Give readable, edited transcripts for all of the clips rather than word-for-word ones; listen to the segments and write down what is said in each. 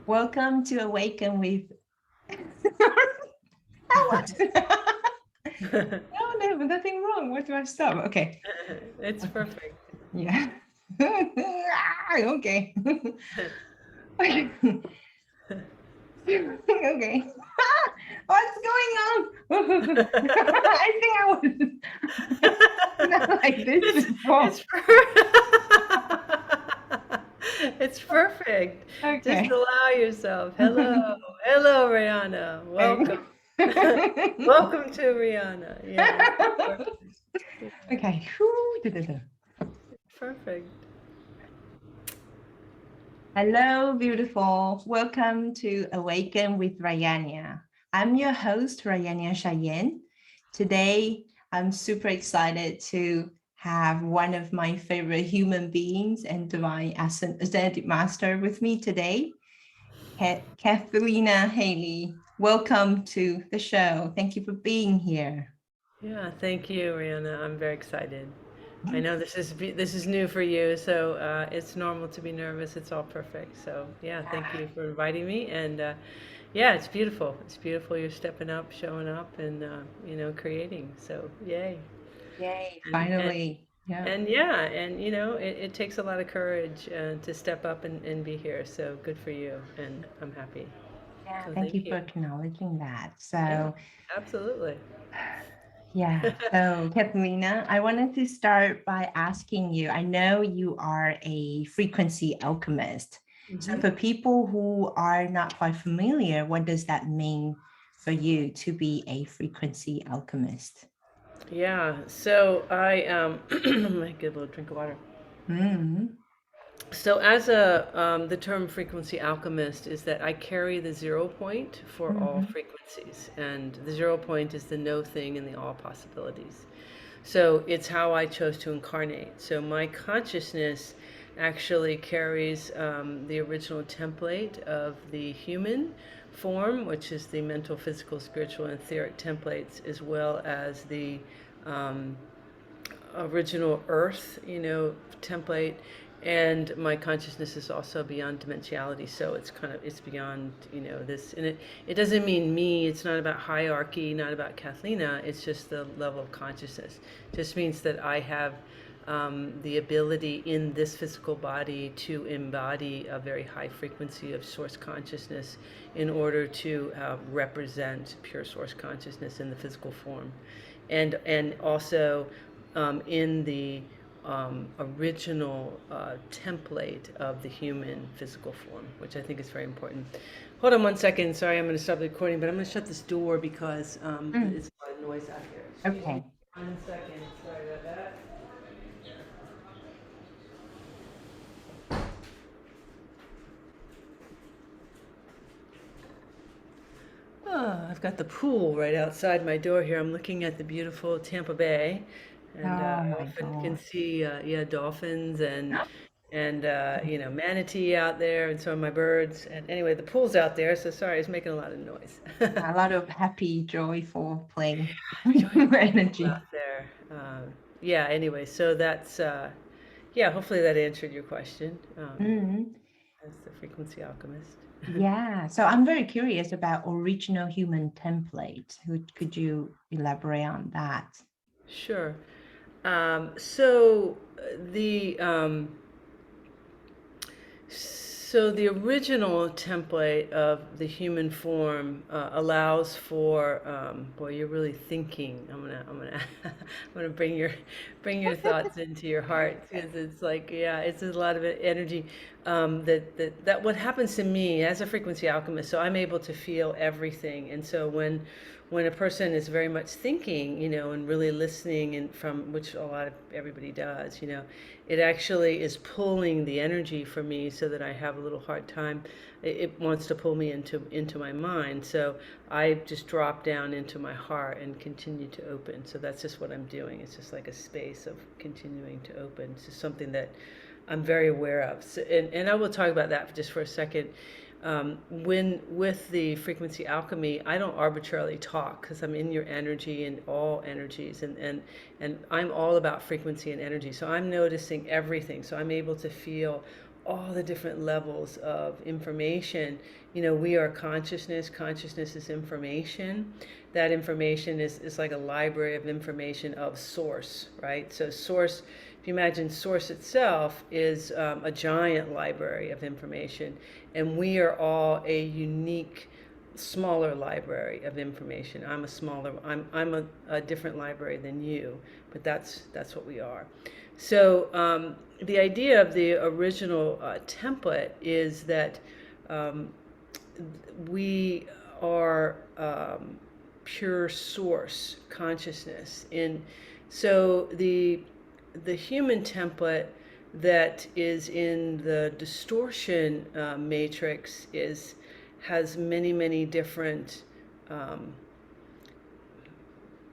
Welcome to Awaken with. No, nothing wrong. What do I stop? Okay. It's Okay. perfect. Yeah. Okay. Okay. What's going on? I think I was not like this it's before. it's it's perfect. Just Okay. allow yourself. Hello, Rihanna. Okay. Welcome, welcome to Rihanna. Yeah, perfect. Yeah, Okay. perfect. Hello, beautiful. Welcome to Awaken with Rayania. I'm your host, Rayania Cheyenne. Today, I'm super excited to have one of my favorite human beings and divine ascended master with me today, Cathleena Hailley. Welcome to the show. Thank you for being here. Yeah, thank you, Rihanna. I'm very excited. I know this is new for you, so it's normal to be nervous. It's all perfect. So yeah, thank you for inviting me. And yeah, it's beautiful. It's beautiful. You're stepping up, showing up, and creating. So yay! Yay, And and finally. Yeah. and yeah, and it takes a lot of courage to step up and be here. So good for you, and I'm happy. Yeah, So thank you thank for you. acknowledging that. Yeah, So, absolutely. yeah. So, Kathleen, I wanted to start by asking you. I know you are a frequency alchemist. So, hmm for people who are not quite familiar, what does that mean for you to be a frequency alchemist? Yeah. So I let me get a little drink of water. Mm, So, the term frequency alchemist is that I carry the 0 point for all mhm, frequencies, and the 0 point is the no thing and the all possibilities. So, it's how I chose to incarnate. So, my consciousness actually carries the original template of the human form, which is the mental, physical, spiritual, and etheric templates, as well as the um, original earth, template. And my consciousness is also beyond dimensionality, so it's beyond, this. And it doesn't mean me. It's not about hierarchy, not about Cathleena. It's just the level of consciousness. It just means that I have the ability in this physical body to embody a very high frequency of source consciousness in order to represent pure source consciousness in the physical form, and also in the original template of the human physical form, which I think is very important. Hold on one second. Sorry, I'm going to stop the recording, but I'm going to shut this door because mm, it's a lot of noise out here. Excuse me okay. 1 second. Sorry about that. Oh, I've got the pool right outside my door here. I'm looking at the beautiful Tampa Bay, and Oh I my often can God. see yeah, dolphins and manatee out there, and some of my birds. And anyway, the pool's out there, so sorry, it's making a lot of noise. A lot of happy, joyful playing Joyful people energy. out there. Yeah. Anyway, so that's yeah. Hopefully that answered your question. Mm. As the frequency alchemist. Yeah, so I'm very curious about original human template. Could you elaborate on that? Sure. So the the original template of the human form allows for boy, you're really thinking. I'm gonna bring your thoughts into your heart, because it's like, yeah, it's a lot of energy. That what happens to me as a frequency alchemist. So I'm able to feel everything, and so when a person is very much thinking, and really listening, and from which a lot of everybody does, it actually is pulling the energy from me, so that I have a little hard time. It wants to pull me into my mind, so I just drop down into my heart and continue to open. So that's just what I'm doing. It's just like a space of continuing to open. It's just something that I'm very aware of. So, and I will talk about that just for a second. when with the frequency alchemy, I don't arbitrarily talk because I'm in your energy and all energies, and I'm all about frequency and energy. So I'm noticing everything. So I'm able to feel all the different levels of information. We are consciousness. Consciousness is information. That information is like a library of information of source, right? So source, if you imagine source itself is a giant library of information, and we are all a unique smaller library of information. I'm a different library than you, but that's what we are. So the idea of the original template is that we are pure source consciousness. So the human template that is in the distortion matrix has many different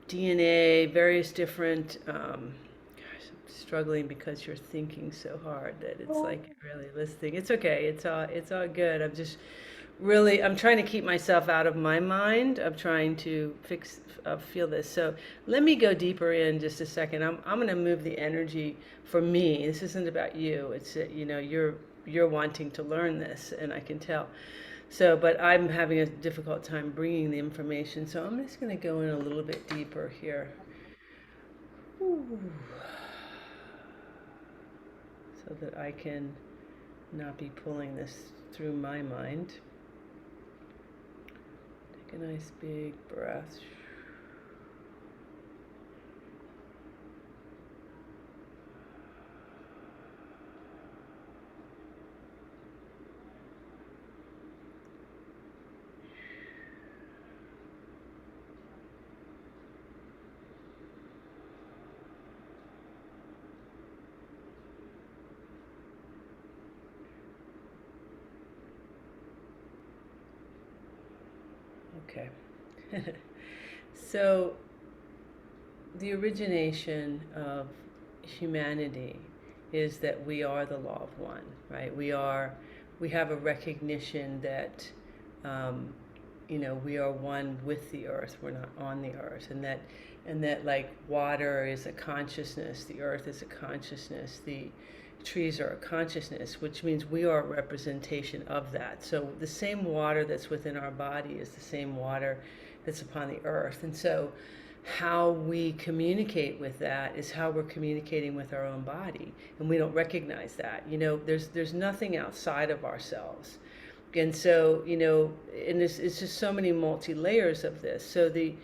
DNA, various different. Gosh, I'm struggling because you're thinking so hard that it's like you're really listening. It's okay. It's all good. I'm trying to keep myself out of my mind. I'm trying to feel this. So let me go deeper in just a second. I'm going to move the energy for me. This isn't about you. It's you're wanting to learn this, and I can tell. So, but I'm having a difficult time bringing the information. So I'm just going to go in a little bit deeper here. Ooh. So that I can not be pulling this through my mind. Take a nice big breath. Okay. So the origination of humanity is that we are the law of one, right? We have a recognition that we are one with the earth. We're not on the earth, and that like water is a consciousness, the earth is a consciousness, the trees are a consciousness, which means we are a representation of that. So the same water that's within our body is the same water that's upon the earth. And so how we communicate with that is how we're communicating with our own body. And we don't recognize that. There's nothing outside of ourselves. And so, and it's just so many multi-layers of this. So the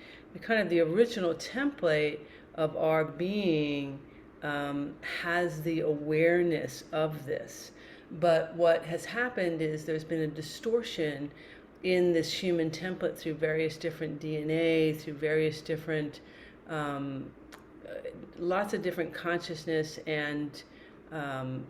kind of the original template of our being has the awareness of this. But what has happened is there's been a distortion in this human template through various different DNA, through various different, lots of different consciousness and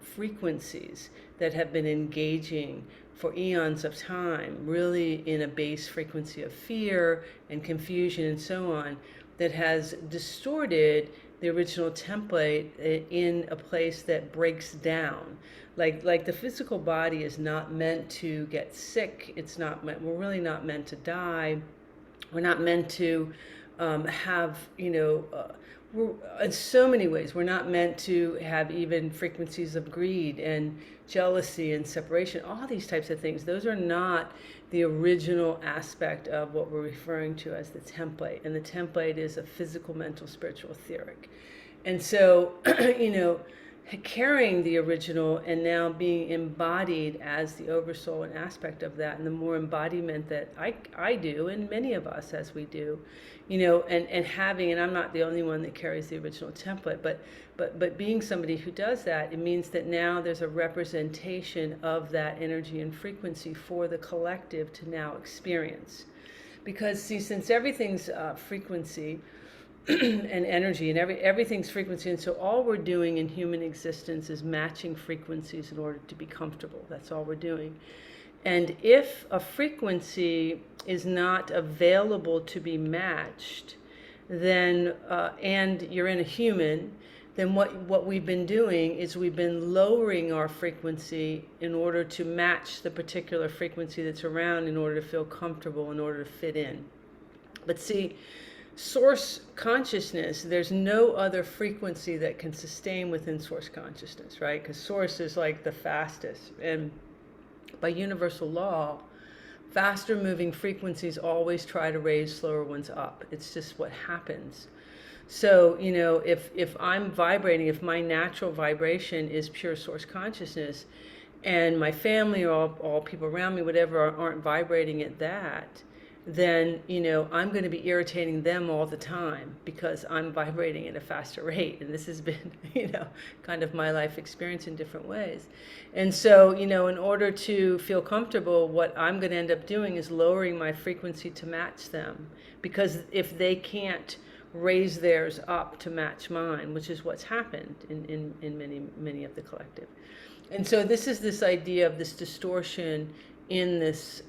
frequencies that have been engaging for eons of time, really in a base frequency of fear and confusion and so on, that has distorted the original template in a place that breaks down. Like the physical body is not meant to get sick. We're really not meant to die. We're not meant to have, in so many ways, we're not meant to have even frequencies of greed and jealousy and separation, all these types of things. Those are not the original aspect of what we're referring to as the template. And the template is a physical, mental, spiritual, etheric. And so, carrying the original and now being embodied as the oversoul and aspect of that, and the more embodiment that I do, and many of us as we do, and having, and I'm not the only one that carries the original template, but being somebody who does that, it means that now there's a representation of that energy and frequency for the collective to now experience. Because see, since everything's frequency, and energy, and everything's frequency, and so all we're doing in human existence is matching frequencies in order to be comfortable. That's all we're doing. And if a frequency is not available to be matched, then and you're in a human, then what we've been doing is we've been lowering our frequency in order to match the particular frequency that's around, in order to feel comfortable, in order to fit in. But see, source consciousness, there's no other frequency that can sustain within source consciousness, right? Because source is like the fastest. And by universal law, faster moving frequencies always try to raise slower ones up. It's just what happens. So, you know, if I'm vibrating, if my natural vibration is pure source consciousness, and my family or all people around me, whatever, aren't vibrating at that, then, you know, I'm going to be irritating them all the time because I'm vibrating at a faster rate. And this has been, you know, kind of my life experience in different ways. And so, you know, in order to feel comfortable, what I'm going to end up doing is lowering my frequency to match them. Because if they can't raise theirs up to match mine, which is what's happened in many of the collective. And so this idea of this distortion in this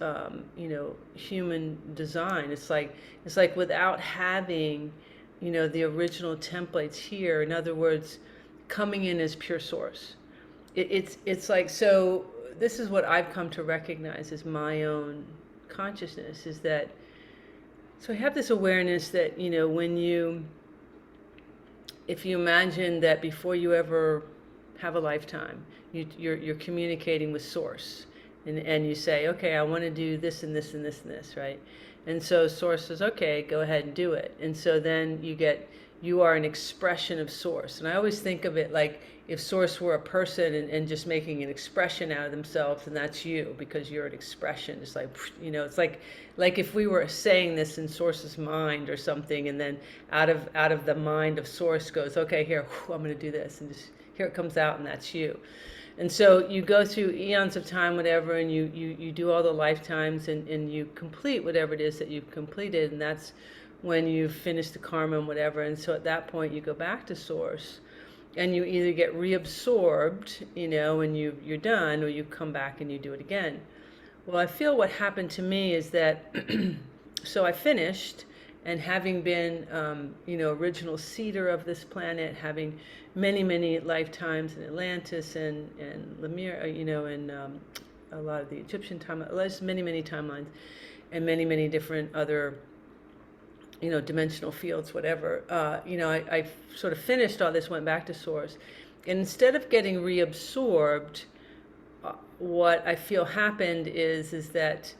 you know, human design. It's like without having, you know, the original templates here, in other words, coming in as pure source. It's like, so this is what I've come to recognize as my own consciousness, is that, so I have this awareness that, you know, if you imagine that before you ever have a lifetime, you're communicating with source, and you say, okay, I want to do this and this and this and this, right? And so source says, okay, go ahead and do it. And so then you are an expression of source. And I always think of it like if source were a person and just making an expression out of themselves, and that's you, because you're an expression. It's like, you know, it's like if we were saying this in source's mind or something, and then out of the mind of source goes, okay, here, I'm going to do this, and just here it comes out, and that's you. And so you go through eons of time, whatever, and you do all the lifetimes, and you complete whatever it is that you've completed, and that's when you've finished the karma and whatever. And so at that point you go back to source, and you either get reabsorbed, you know, and you're done, or you come back and you do it again. Well, I feel what happened to me is that so I finished, and having been you know, original seeder of this planet, having many lifetimes in Atlantis and Lemur, you know, and a lot of the Egyptian timelines, many timelines, and many different other, you know, dimensional fields, whatever. You know, I sort of finished all this, went back to source, and instead of getting reabsorbed, what I feel happened is that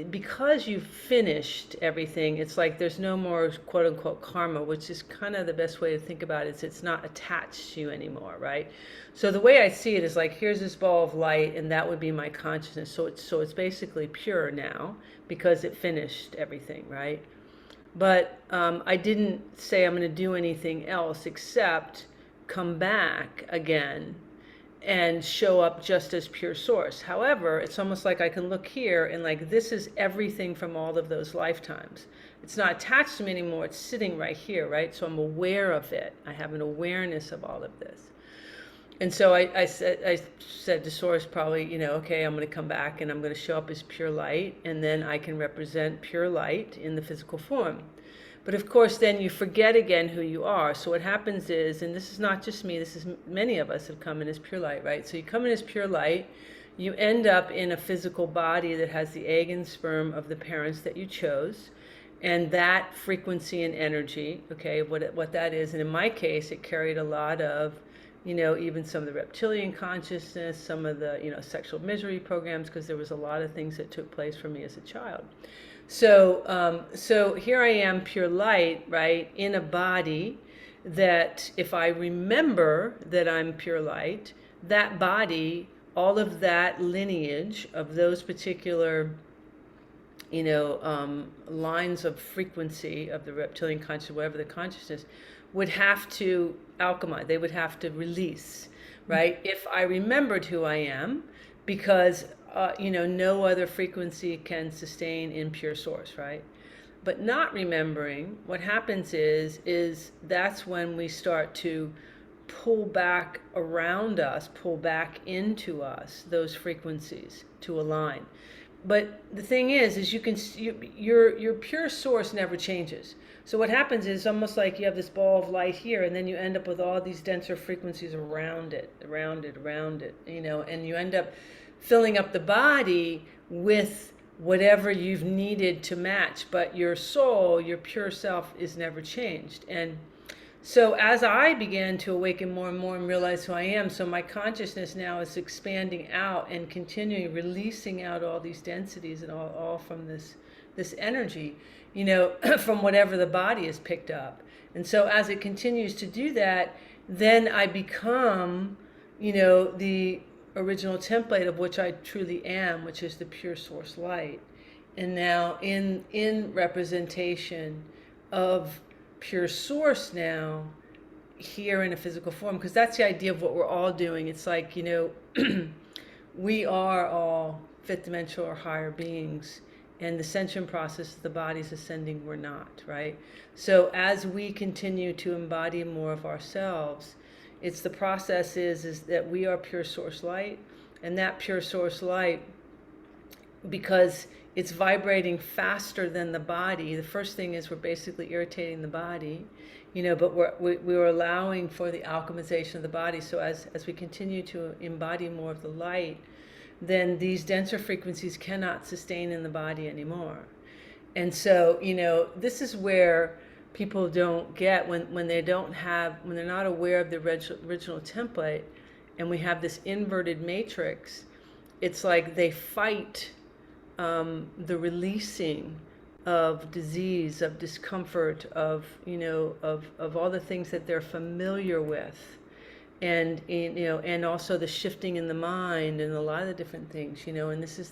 because you've finished everything, it's like there's no more quote unquote karma, which is kind of the best way to think about it. It's not attached to you anymore, right? So the way I see it is like, here's this ball of light, and that would be my consciousness. So it's basically pure now because it finished everything, right? But I didn't say I'm going to do anything else except come back again and show up just as pure source. However, it's almost like I can look here and like, this is everything from all of those lifetimes. It's not attached to me anymore. It's sitting right here, right? So I'm aware of it. I have an awareness of all of this. And so I said to source probably, you know, okay, I'm going to come back and I'm going to show up as pure light, and then I can represent pure light in the physical form. But of course, then you forget again who you are. So what happens is, and this is not just me, this is many of us have come in as pure light, right? So you come in as pure light, you end up in a physical body that has the egg and sperm of the parents that you chose, and that frequency and energy, okay, what that is. And in my case, it carried a lot of, you know, even some of the reptilian consciousness, some of the, you know, sexual misery programs, because there was a lot of things that took place for me as a child. So here I am, pure light, right, in a body that, if I remember that I'm pure light, that body, all of that lineage of those particular, you know, lines of frequency of the reptilian consciousness, whatever the consciousness, would have to alchemize. They would have to release, right? If I remembered who I am, because you know, no other frequency can sustain in pure source, right? But not remembering, what happens is that's when we start to pull back around us, pull back into us, those frequencies to align. But the thing is you can your pure source never changes. So what happens is almost like you have this ball of light here, and then you end up with all these denser frequencies around it, around it, you know, and you end up filling up the body with whatever you've needed to match. But your soul, your pure self, is never changed. And so as I began to awaken more and realize who I am, so my consciousness now is expanding out and continuing releasing out all these densities and all from this energy, you know, from whatever the body has picked up. And so as it continues to do that, then I become, you know, the original template of which I truly am, which is the pure source light. And now in representation of pure source now here in a physical form, because that's the idea of what we're all doing. It's like, you know, we are all fifth dimensional or higher beings, and the ascension process of the body's ascending, we're not, right? So as we continue to embody more of ourselves, it's the process is that we are pure source light, and that pure source light, because it's vibrating faster than the body. The first thing is we're basically irritating the body, you know, but we're allowing for the alchemization of the body. So as we continue to embody more of the light, then these denser frequencies cannot sustain in the body anymore. And so, you know, this is where people don't get when they don't have, when they're not aware of the original template, and we have this inverted matrix. It's like they fight the releasing of disease, of discomfort, of, you know, of all the things that they're familiar with, and, you know, and also the shifting in the mind and a lot of the different things, you know. And this is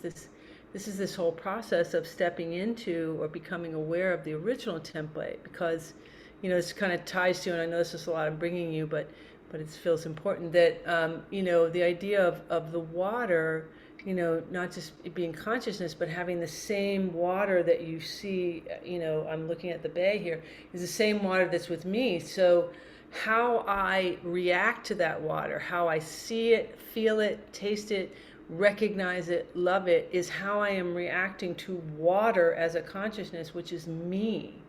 this whole process of stepping into or becoming aware of the original template, because, you know, this kind of ties to, and I know this is a lot I'm bringing you, but it feels important that, you know, the idea of the water, you know, not just it being consciousness, but having the same water that you see, you know, I'm looking at the bay here, is the same water that's with me. So how I react to that water, how I see it, feel it, taste it, recognize it, love it, is how I am reacting to water as a consciousness, which is me.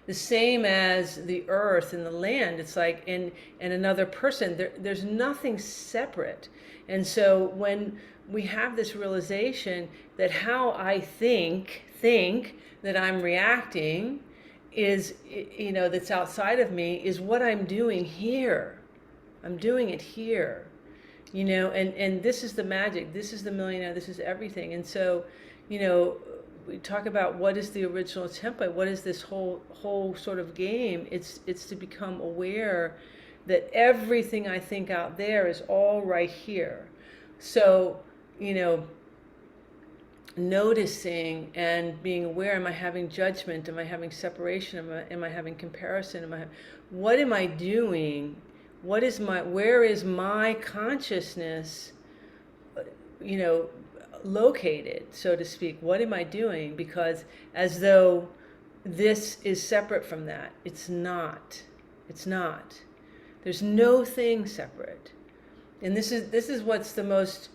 The same as the earth and the land. It's like in another person. There's nothing separate. And so when we have this realization that how I think that I'm reacting is, you know, that's outside of me, is what I'm doing here. I'm doing it here, you know, and this is the magic. This is the millionaire. This is everything. And so, you know, we talk about what is the original template. What is this whole sort of game? It's to become aware that everything I think out there is all right here. So, you know, noticing and being aware, am I having judgment? Am I having separation? Am I having comparison? What am I doing? Where is my consciousness, you know, located, so to speak? What am I doing? Because as though this is separate from that. It's not. It's not. There's no thing separate. And this is what's the most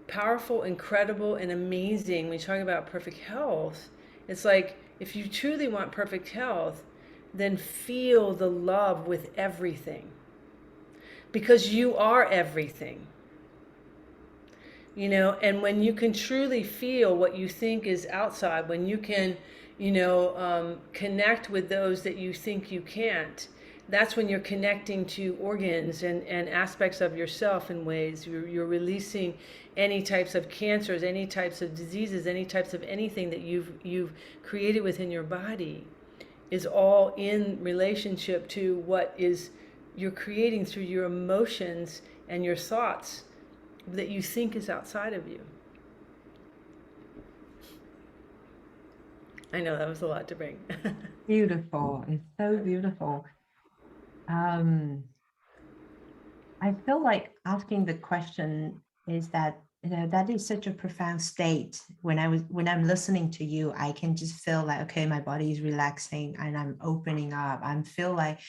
powerful, incredible, and amazing when you talk about perfect health. It's like, if you truly want perfect health, then feel the love with everything, because you are everything, you know. And when you can truly feel what you think is outside, when you can, you know, connect with those that you think you can't, that's when you're connecting to organs and aspects of yourself in ways. You're releasing any types of cancers, any types of diseases, any types of anything that you've created within your body, is all in relationship to what is you're creating through your emotions and your thoughts that you think is outside of you. I know that was a lot to bring. Beautiful. It's so beautiful. I feel like asking the question is that, you know, that is such a profound state. When I'm listening to you, I can just feel like, okay, my body is relaxing and I'm opening up. I feel like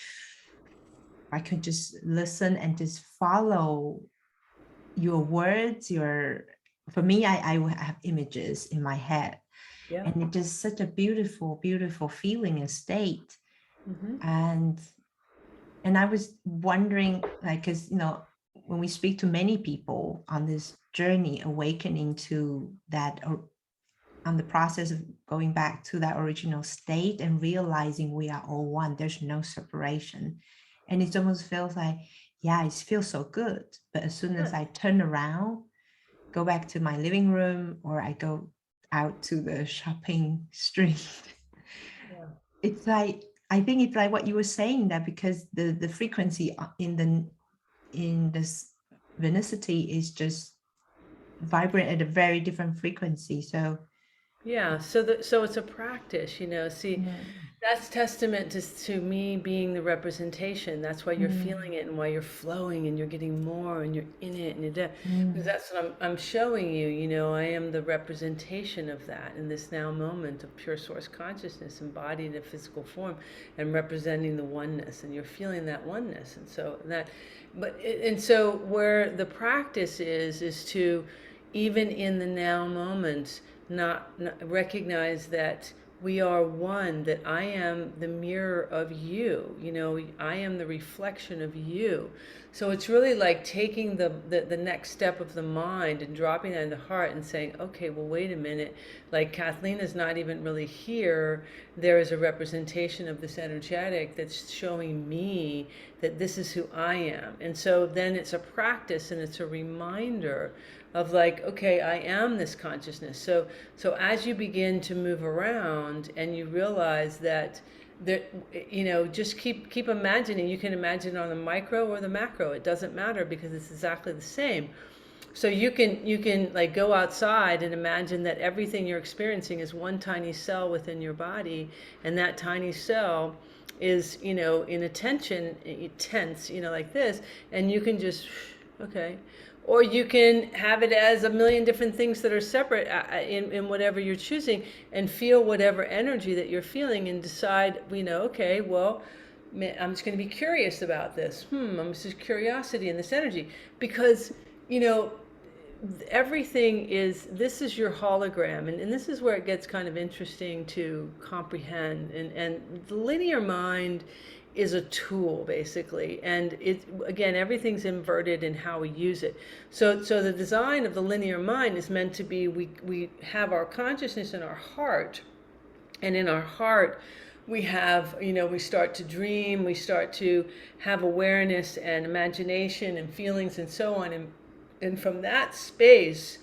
I could just listen and just follow your words, your for me, I will have images in my head, Yeah. and it's just such a beautiful, beautiful feeling and state. Mm-hmm. And I was wondering, like, because when we speak to many people on this journey, awakening to that, or on the process of going back to that original state and realizing we are all one, there's no separation. And it almost feels like, yeah, it feels so good. But as soon as I turn around, go back to my living room, or I go out to the shopping street, Yeah. it's like, I think it's like what you were saying, that because the frequency in this venicity is just vibrant at a very different frequency. So Yeah, so it's a practice, See, mm, that's testament to me being the representation. That's why you're mm, feeling it and why you're flowing and you're getting more and you're in it and because mm, that's what I'm showing you. I am the representation of that in this now moment of pure source consciousness embodied in physical form and representing the oneness, and you're feeling that oneness. And so so where the practice is to, even in the now moment, not recognize that we are one, that I am the mirror of you, I am the reflection of you. So it's really like taking the next step of the mind and dropping that in the heart and saying, okay, well, wait a minute, like Cathleena's not even really here. There is a representation of this energetic that's showing me that this is who I am. And so then it's a practice and it's a reminder of like, okay, I am this consciousness. So as you begin to move around and you realize that just keep imagining. You can imagine on the micro or the macro. It doesn't matter because it's exactly the same. So you can like go outside and imagine that everything you're experiencing is one tiny cell within your body, and that tiny cell is in attention, tense, like this, and you can just, okay. Or you can have it as a million different things that are separate in whatever you're choosing, and feel whatever energy that you're feeling and decide, okay, well, I'm just going to be curious about this. I'm just curiosity in this energy, because, you know, everything is, this is your hologram, and this is where it gets kind of interesting to comprehend. And the linear mind is a tool basically, and it, again, everything's inverted in how we use it. So the design of the linear mind is meant to be, we have our consciousness in our heart, and in our heart we have, we start to dream, we start to have awareness and imagination and feelings and so on, and from that space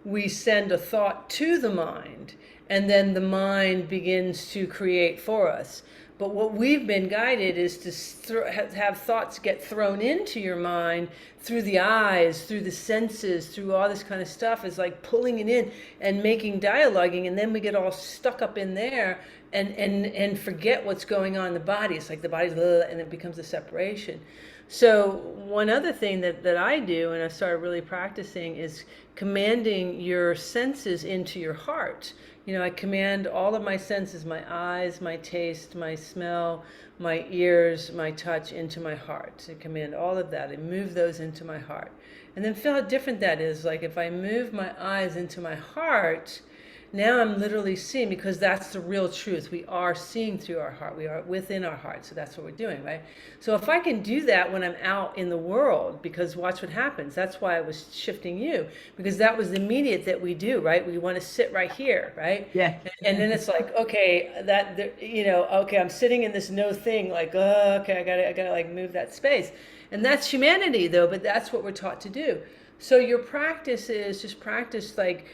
we send a thought to the mind, and then the mind begins to create for us. But what we've been guided is to have thoughts get thrown into your mind through the eyes, through the senses, through all this kind of stuff, is like pulling it in and making dialoguing, and then we get all stuck up in there and forget what's going on in the body. It's like the body's, and it becomes a separation. So one other thing that I do, and I started really practicing, is commanding your senses into your heart. I command all of my senses, my eyes, my taste, my smell, my ears, my touch, into my heart. I command all of that and move those into my heart. And then feel how different that is. Like if I move my eyes into my heart, now I'm literally seeing, because that's the real truth. We are seeing through our heart. We are within our heart. So that's what we're doing, right? So if I can do that when I'm out in the world, because watch what happens. That's why I was shifting you, because that was the immediate that we do, right? We want to sit right here, right? yeah. And then it's like, okay, okay, I'm sitting in this no thing, like, oh, okay, I gotta like move that space. And that's humanity though, but that's what we're taught to do. So your practice is just practice like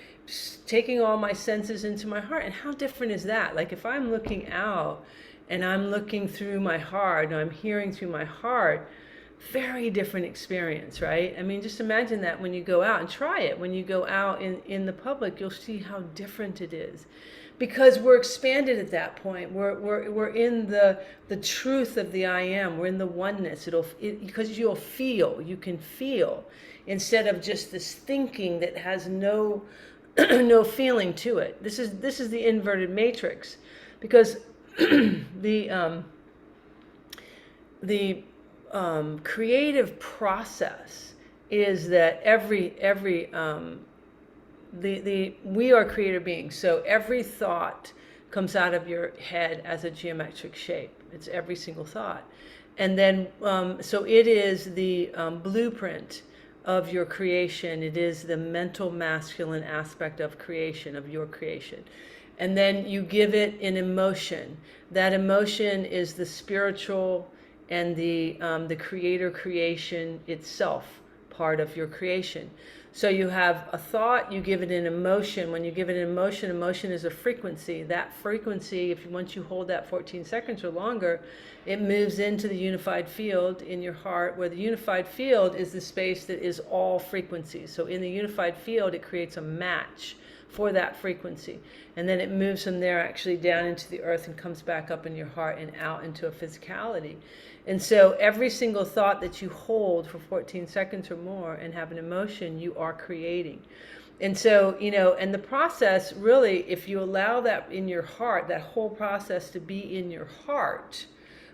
taking all my senses into my heart. And how different is that? Like if I'm looking out and I'm looking through my heart and I'm hearing through my heart, very different experience, right? I mean, just imagine that when you go out, and try it. When you go out in the public, you'll see how different it is, because we're expanded at that point. We're in the truth of the I am. We're in the oneness. Because you can feel, instead of just this thinking that has no no feeling to it. This is the inverted matrix, because the creative process is that every we are creator beings. So every thought comes out of your head as a geometric shape. It's every single thought. And then, so it is the blueprint of your creation. It is the mental masculine aspect of creation, of your creation. And then you give it an emotion. That emotion is the spiritual and the creator creation itself part of your creation. So you have a thought, you give it an emotion. When you give it an emotion, emotion is a frequency. That frequency, once you hold that 14 seconds or longer, it moves into the unified field in your heart, where the unified field is the space that is all frequencies. So in the unified field, it creates a match for that frequency. And then it moves from there actually down into the earth and comes back up in your heart and out into a physicality. And so every single thought that you hold for 14 seconds or more and have an emotion, you are creating. And so, and the process really, if you allow that in your heart, that whole process to be in your heart,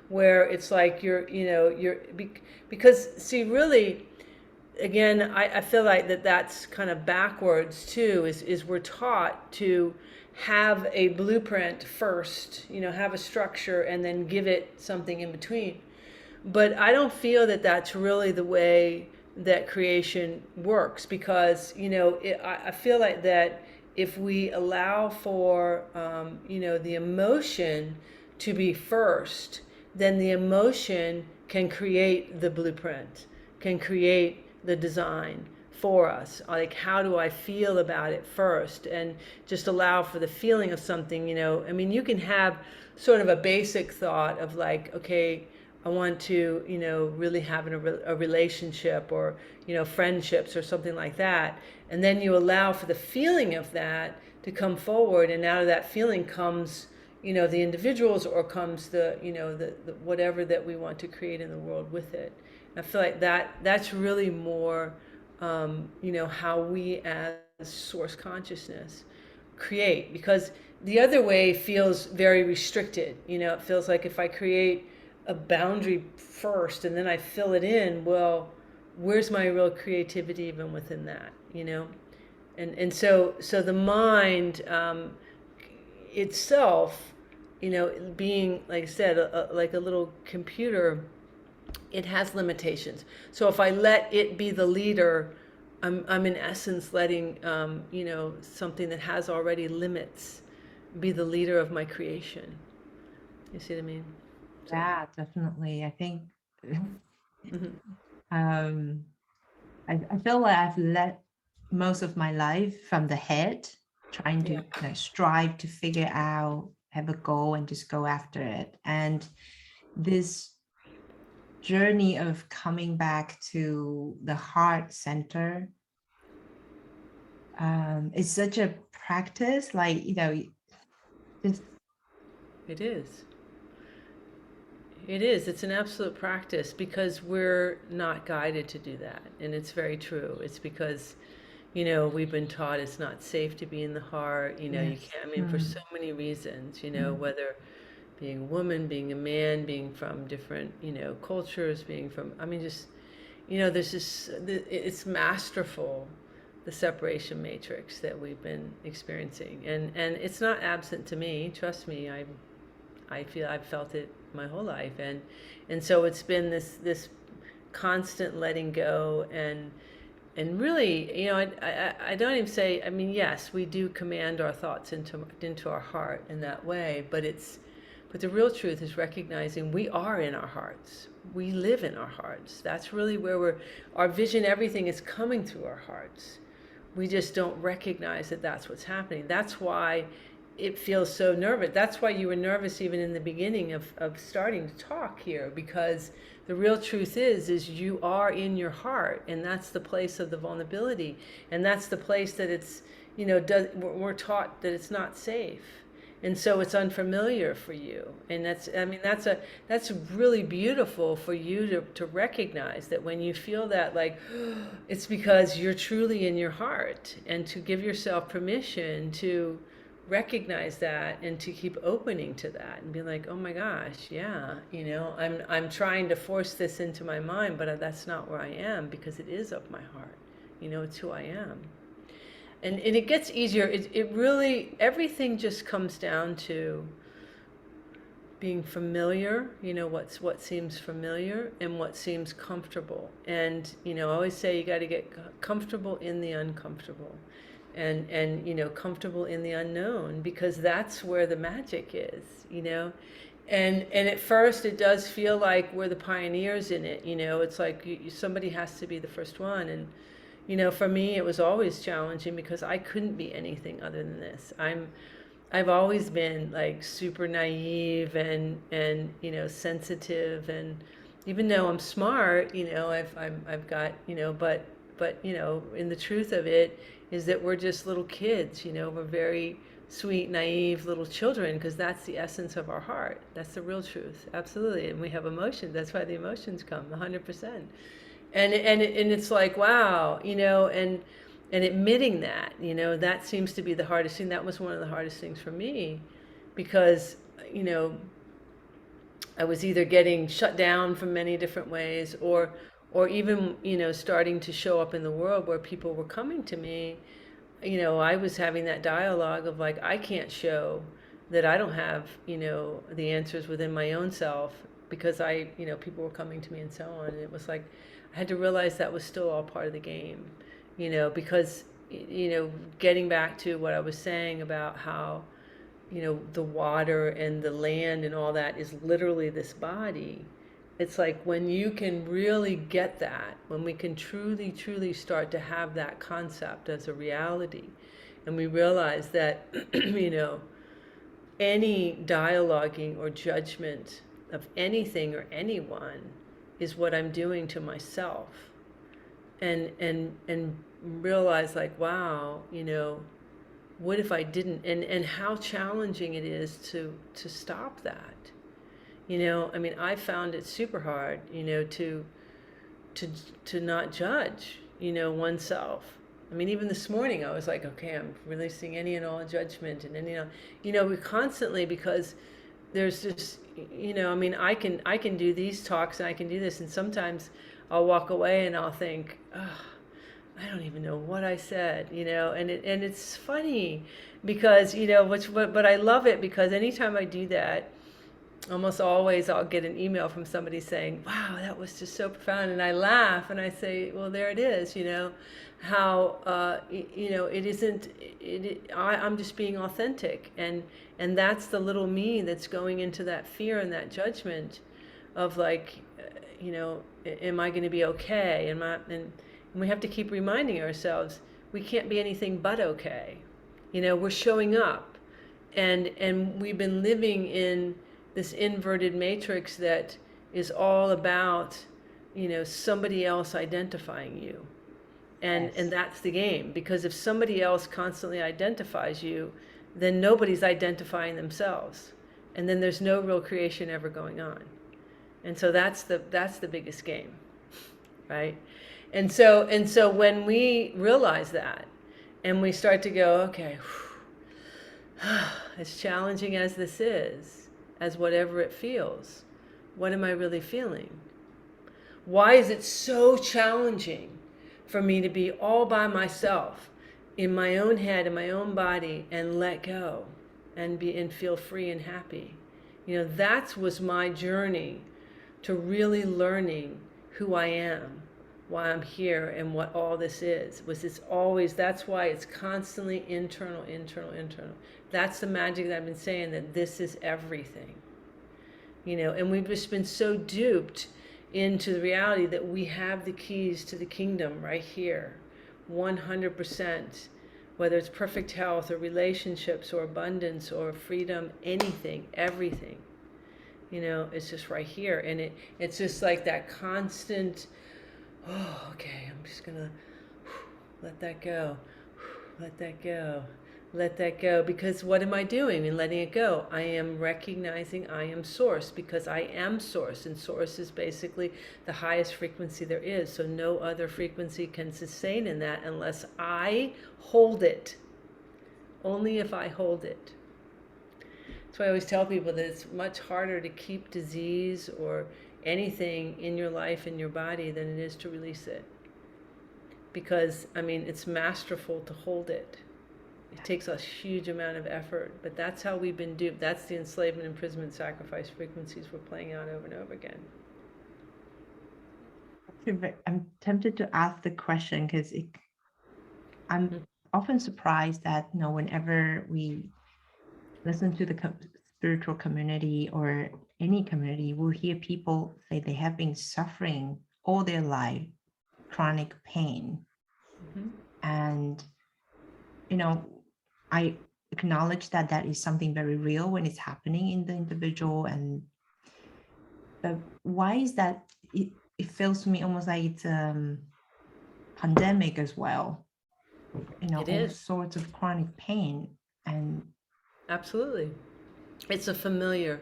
where it's like because see, really, again, I feel like that's kind of backwards too, is we're taught to have a blueprint first, have a structure and then give it something in between. But I don't feel that that's really the way that creation works, because, I feel like that if we allow for, the emotion to be first, then the emotion can create the blueprint, can create the design for us. Like, how do I feel about it first? And just allow for the feeling of something, you can have sort of a basic thought of like, okay, I want to, really have a relationship, or, friendships or something like that. And then you allow for the feeling of that to come forward. And out of that feeling comes, the individuals, or comes the whatever that we want to create in the world with it. And I feel like that's really more, how we as source consciousness create. Because the other way feels very restricted. It feels like if I create a boundary first and then I fill it in, well, where's my real creativity even within that, and so the mind itself, being, like I said, like a little computer, it has limitations. So if I let it be the leader, I'm in essence letting something that has already limits be the leader of my creation. You see what I mean? Yeah, definitely. I think Mhm. I feel like I've led most of my life from the head, trying to Yeah. strive to figure out, have a goal, and just go after it. And this journey of coming back to the heart center is such a practice. Like, just It is. It is. It's an absolute practice, because we're not guided to do that. And it's very true. It's because, we've been taught it's not safe to be in the heart. You yes. can't, for so many reasons, whether being a woman, being a man, being from different, cultures, being from, just, there's this, it's masterful, the separation matrix that we've been experiencing. And it's not absent to me. Trust me, I feel I've felt it my whole life, and so it's been this constant letting go, and really, I don't even say, yes, we do command our thoughts into our heart in that way, but the real truth is recognizing we are in our hearts. We live in our hearts. That's really where our vision, everything is coming through our hearts. We just don't recognize that that's what's happening. That's why it feels so nervous. That's why you were nervous even in the beginning of starting to talk here, because the real truth is you are in your heart, and that's the place of the vulnerability, and that's the place that it's, we're taught that it's not safe, and so it's unfamiliar for you. And that's really beautiful for you to recognize that when you feel that, like, it's because you're truly in your heart, and to give yourself permission to recognize that and to keep opening to that and be like, oh my gosh, yeah, I'm trying to force this into my mind, but that's not where I am, because it is of my heart. It's who I am. and it gets easier. It really, everything just comes down to being familiar, what seems familiar and what seems comfortable. And, I always say you got to get comfortable in the uncomfortable, and comfortable in the unknown, because that's where the magic is. And at first it does feel like we're the pioneers in it. It's like somebody has to be the first one. And for me it was always challenging, because I couldn't be anything other than this. I've always been like super naive and sensitive, and even though I'm smart, I've got, but in the truth of it is that we're just little kids. We're very sweet, naive little children, because that's the essence of our heart. That's the real truth, absolutely. And we have emotions. That's why the emotions come 100%. And it's like, wow, and admitting that, that seems to be the hardest thing. That was one of the hardest things for me, because I was either getting shut down from many different ways, or even starting to show up in the world where people were coming to me. I was having that dialogue of like, I can't show that I don't have the answers within my own self, because people were coming to me and so on. And it was like I had to realize that was still all part of the game. Because, getting back to what I was saying about how, the water and the land and all that is literally this body. It's like when you can really get that, when we can truly, truly start to have that concept as a reality, and we realize that, any dialoguing or judgment of anything or anyone is what I'm doing to myself. And realize like, wow, what if I didn't, and how challenging it is to stop that. I found it super hard, to not judge, oneself. Even this morning I was like, okay, I'm releasing any and all judgment and any, we constantly, because there's just, I can do these talks and I can do this, and sometimes I'll walk away and I'll think, oh, I don't even know what I said, and it's funny, because, but I love it, because anytime I do that, almost always I'll get an email from somebody saying, wow, that was just so profound. And I laugh and I say, well, there it is, how, it isn't, I'm just being authentic. And that's the little me that's going into that fear and that judgment of like, am I going to be okay? And we have to keep reminding ourselves, we can't be anything but okay. We're showing up, and we've been living in this inverted matrix that is all about, somebody else identifying you. And Yes. and that's the game, because if somebody else constantly identifies you, then nobody's identifying themselves. And then there's no real creation ever going on. And so that's the biggest game, right? And so when we realize that, and we start to go, okay, as challenging as this is, as whatever it feels, what am I really feeling? Why is it so challenging for me to be all by myself in my own head, in my own body, and let go and feel free and happy? That was my journey to really learning who I am, why I'm here, and what all this is. That's why it's constantly internal. That's the magic that I've been saying, that this is everything. And we've just been so duped into the reality that we have the keys to the kingdom right here, 100%, whether it's perfect health or relationships or abundance or freedom, anything, everything. It's just right here. And it's just like that constant, oh, okay, I'm just gonna let that go, let that go, let that go. Because what am I doing in letting it go? I am recognizing I am source, because I am source, and source is basically the highest frequency there is. So no other frequency can sustain in that unless I hold it. Only if I hold it. That's why I always tell people that it's much harder to keep disease or anything in your life, in your body, than it is to release it. because I mean it's masterful to hold it. It takes a huge amount of effort, but that's how we've been duped. That's the enslavement, imprisonment, sacrifice frequencies we're playing out over and over again. I'm tempted to ask the question because I'm often surprised that whenever we listen to the spiritual community or any community, we'll hear people say they have been suffering all their life, chronic pain. And, I acknowledge that that is something very real when it's happening in the individual. But why is that? It feels to me almost like it's pandemic as well. All sorts of chronic pain. And absolutely, it's a familiar.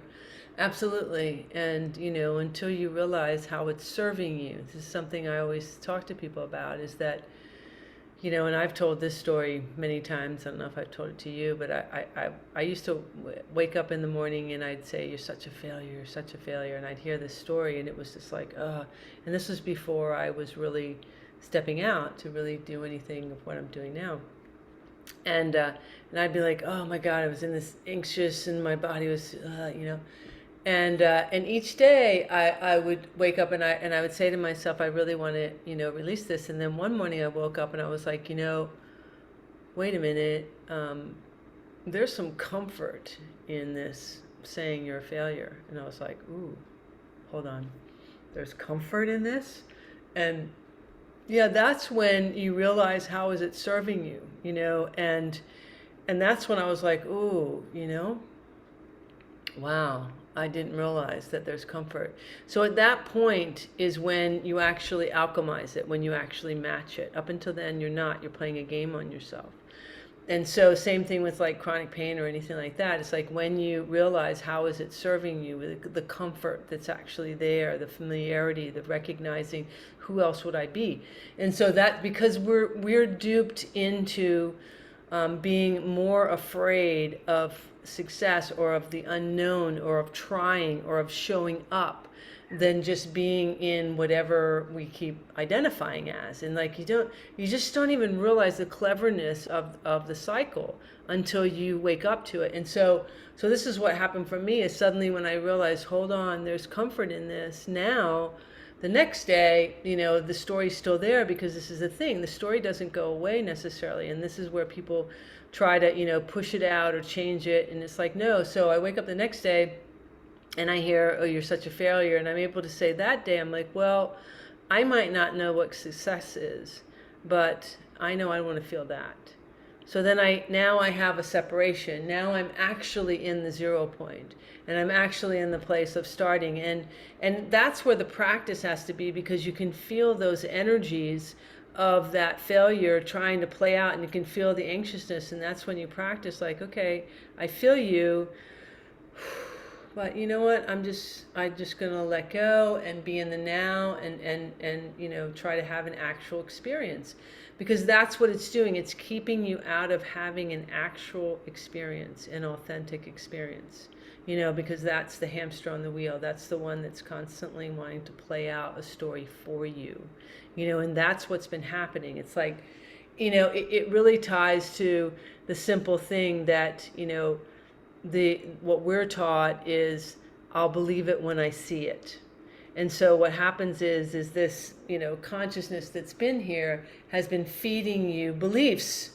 Absolutely. And, until you realize how it's serving you, this is something I always talk to people about, is that, and I've told this story many times. I don't know if I've told it to you, but I used to wake up in the morning and I'd say, you're such a failure, you're such a failure. And I'd hear this story and it was just like, and this was before I was really stepping out to really do anything of what I'm doing now. And I'd be like, oh my God, I was in this anxious and my body was, and each day I would wake up and I would say to myself, I really want to, release this. And then one morning I woke up and I was like, wait a minute, there's some comfort in this saying you're a failure. And I was like, ooh, hold on, there's comfort in this? And yeah, that's when you realize how is it serving you, and that's when I was like, ooh, wow, I didn't realize that there's comfort. So at that point is when you actually alchemize it, when you actually match it. Up until then, you're not. You're playing a game on yourself. And so same thing with like chronic pain or anything like that. It's like when you realize how is it serving you, the comfort that's actually there, the familiarity, the recognizing who else would I be. And so that, because we're duped into being more afraid of success or of the unknown or of trying or of showing up than just being in whatever we keep identifying as. And like you just don't even realize the cleverness of the cycle until you wake up to it. And so this is what happened for me, is suddenly when I realized, hold on, there's comfort in this. Now the next day, the story's still there, because this is the thing, the story doesn't go away necessarily. And this is where people try to, push it out or change it. And it's like, no. So I wake up the next day and I hear, oh, you're such a failure. And I'm able to say that day, I'm like, well, I might not know what success is, but I know I want to feel that. So then now I have a separation. Now I'm actually in the 0 point, and I'm actually in the place of starting. And that's where the practice has to be, because you can feel those energies of that failure trying to play out, and you can feel the anxiousness. And that's when you practice, like, okay, I feel you, but you know what, I'm just gonna let go and be in the now, and try to have an actual experience, because that's what it's doing. It's keeping you out of having an actual experience, an authentic experience, because that's the hamster on the wheel. That's the one that's constantly wanting to play out a story for you, and that's what's been happening. It's like, it really ties to the simple thing that, what we're taught is, I'll believe it when I see it. And so what happens is this, consciousness that's been here has been feeding you beliefs.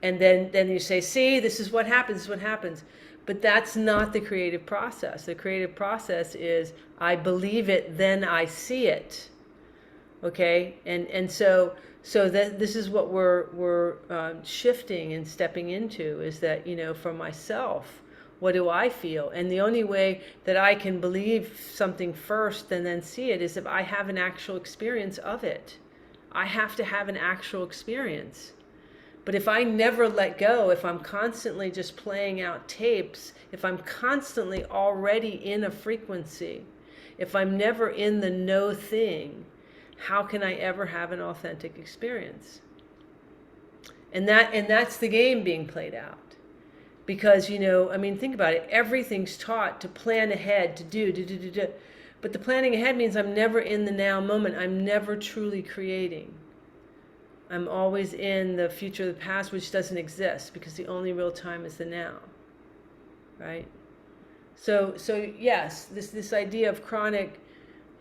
And then you say, see, this is what happens, this is what happens. But that's not the creative process. The creative process is, I believe it, then I see it. Okay? And so that this is what we're shifting and stepping into, is that, for myself, what do I feel? And the only way that I can believe something first and then see it is if I have an actual experience of it. I have to have an actual experience. But if I never let go, if I'm constantly just playing out tapes, if I'm constantly already in a frequency, if I'm never in the no thing, how can I ever have an authentic experience? And that's the game being played out. Because, think about it. Everything's taught to plan ahead, to do. But the planning ahead means I'm never in the now moment. I'm never truly creating. I'm always in the future, the past, which doesn't exist because the only real time is the now, right? So yes, this idea of chronic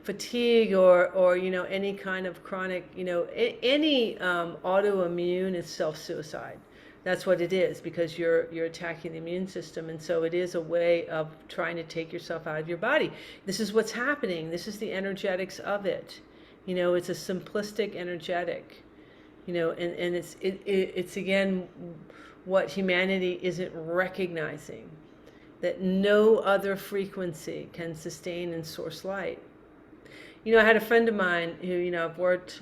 fatigue or any kind of chronic any autoimmune is self-suicide. That's what it is, because you're attacking the immune system, and so it is a way of trying to take yourself out of your body. This is what's happening. This is the energetics of it. It's a simplistic energetic. And it's again what humanity isn't recognizing, that no other frequency can sustain and source light. I had a friend of mine who, I've worked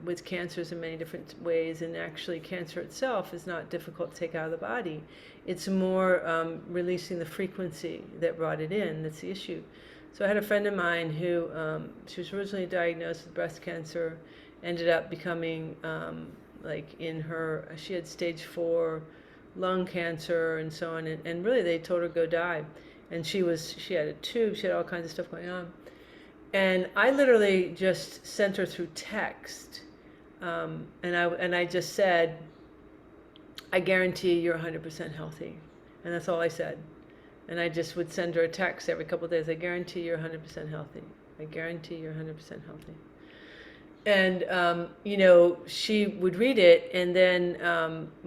with cancers in many different ways, and actually cancer itself is not difficult to take out of the body. It's more releasing the frequency that brought it in that's the issue. So I had a friend of mine who, she was originally diagnosed with breast cancer, ended up becoming she had stage 4 lung cancer and so on, and really they told her go die. And she had a tube, she had all kinds of stuff going on. And I literally just sent her through text, and I just said, I guarantee you're 100% healthy. And that's all I said. And I just would send her a text every couple of days. I guarantee you're 100% healthy. I guarantee you're 100% healthy. And she would read it, and then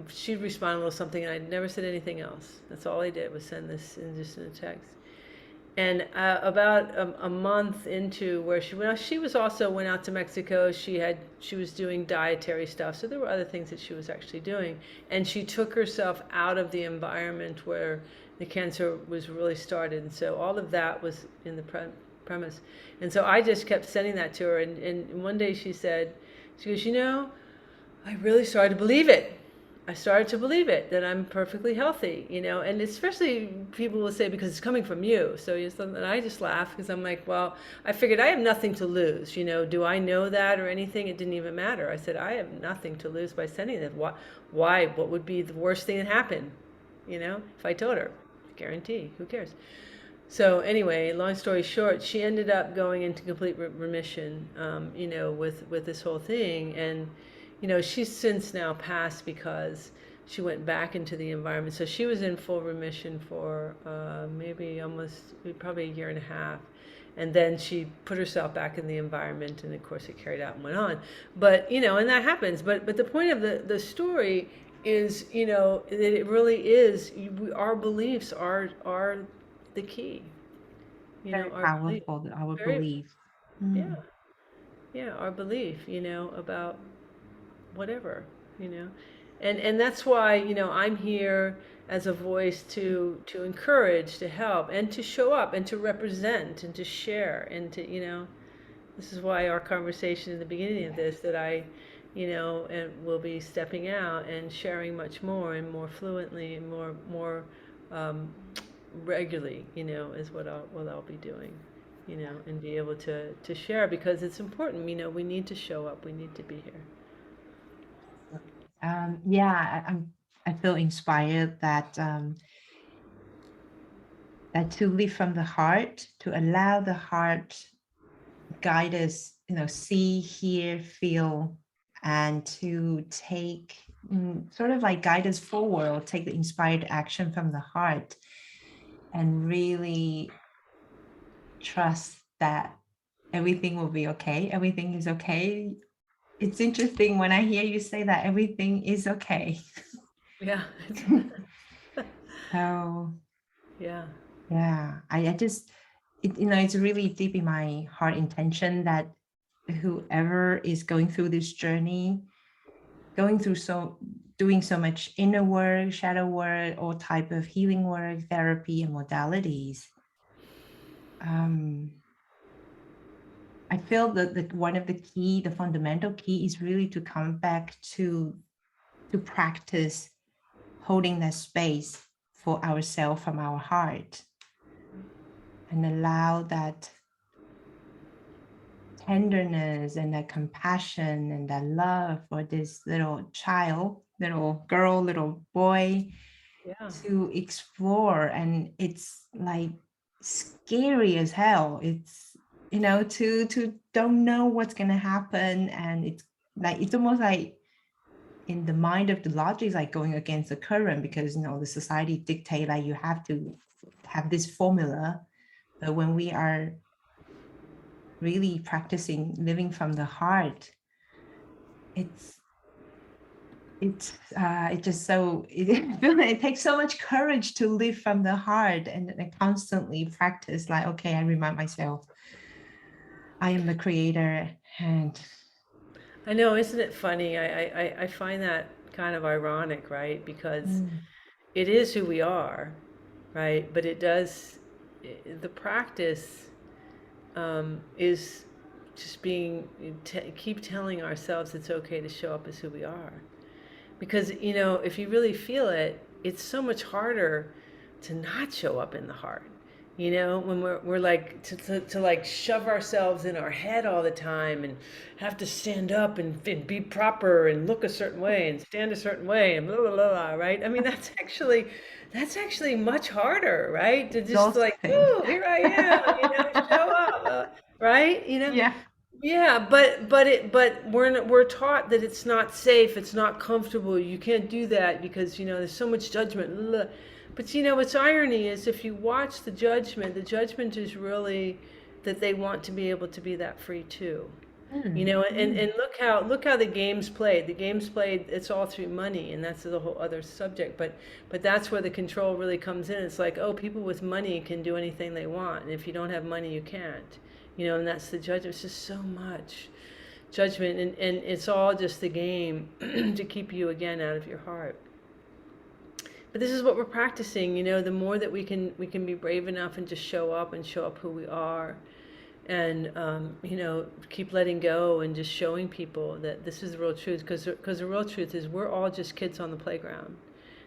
she'd respond a little something, and I never said anything else. That's all I did was send this just in a text. And about a month into where she was also went out to Mexico. She was doing dietary stuff, so there were other things that she was actually doing. And she took herself out of the environment where the cancer was really started. And so all of that was in the premise. And so I just kept sending that to her. And one day she goes, I really started to believe it. I started to believe it, that I'm perfectly healthy, and especially people will say, because it's coming from you. So and I just laugh, because I'm like, well, I figured I have nothing to lose. Do I know that or anything? It didn't even matter. I said, I have nothing to lose by sending it. Why? What would be the worst thing that happened? If I told her, guarantee, who cares? So anyway, long story short, she ended up going into complete remission, with this whole thing. And she's since now passed because she went back into the environment. So she was in full remission for probably a year and a half. And then she put herself back in the environment, and of course it carried out and went on. But, and that happens. But the point of the story is, that it really is, our beliefs are the key. Very Our belief. powerful, our Very, belief. yeah. Yeah, our belief, about whatever, and that's why I'm here as a voice to encourage, to help, and to show up, and to represent, and to share, and to this is why our conversation in the beginning of this, that I and will be stepping out and sharing much more and more fluently and more regularly, is what I'll be doing, and be able to share, because it's important. We need to show up, we need to be here. I feel inspired that to live from the heart, to allow the heart guide us, see, hear, feel, and to take sort of like guide us forward, or take the inspired action from the heart, and really trust that everything will be okay. Everything is okay. It's interesting when I hear you say that everything is okay. Yeah. So yeah. I just, it's really deep in my heart intention that whoever is going through this journey, doing so much inner work, shadow work, all type of healing work, therapy, and modalities. I feel that one of the fundamental key is really to come back to practice holding that space for ourselves from our heart, and allow that tenderness and that compassion and that love for this little child, little girl, little boy, to explore. And it's like scary as hell. It's, to don't know what's going to happen. And it's almost like in the mind of the logic is like going against the current, because the society dictate like you have to have this formula. But when we are really practicing living from the heart, it's just so it takes so much courage to live from the heart, and I constantly practice like, okay, I remind myself I am the creator. And I know, isn't it funny? I find that kind of ironic, right? Because it is who we are, right? But it does, the practice is just being, keep telling ourselves it's okay to show up as who we are. Because, if you really feel it, it's so much harder to not show up in the heart. When we're like to like shove ourselves in our head all the time and have to stand up and be proper and look a certain way and stand a certain way and blah blah blah, blah, right? I mean, that's actually much harder, right? To just like, exhausting. oh, here I am, show up, right? Yeah. Yeah, but we're taught that it's not safe, it's not comfortable, you can't do that because there's so much judgment. Ugh. But what's irony is if you watch the judgment is really that they want to be able to be that free too. And look how the game's played. The game's played, it's all through money, and that's the whole other subject. But that's where the control really comes in. It's like, oh, people with money can do anything they want, and if you don't have money, you can't. And that's the judgment. It's just so much judgment, and it's all just the game to keep you again out of your heart. But this is what we're practicing. The more that we can be brave enough and just show up who we are, and keep letting go and just showing people that this is the real truth. Because the real truth is we're all just kids on the playground.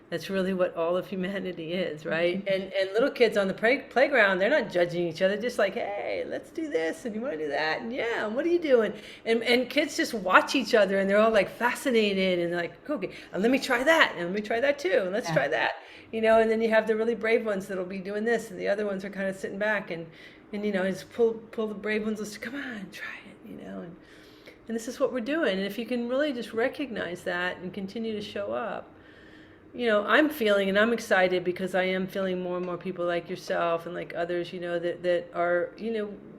That's really what all of humanity is, right? And little kids on the playground, they're not judging each other, just like, hey, let's do this, and you want to do that, and yeah, and what are you doing? And kids just watch each other, and they're all like fascinated, and they're like, okay, and let me try that, and let me try that too, and let's try that, and then you have the really brave ones that'll be doing this, and the other ones are kind of sitting back, and just pull the brave ones, let's come on, try it, and this is what we're doing. And if you can really just recognize that and continue to show up, I'm feeling, and I'm excited because I am feeling more and more people like yourself and like others, that are,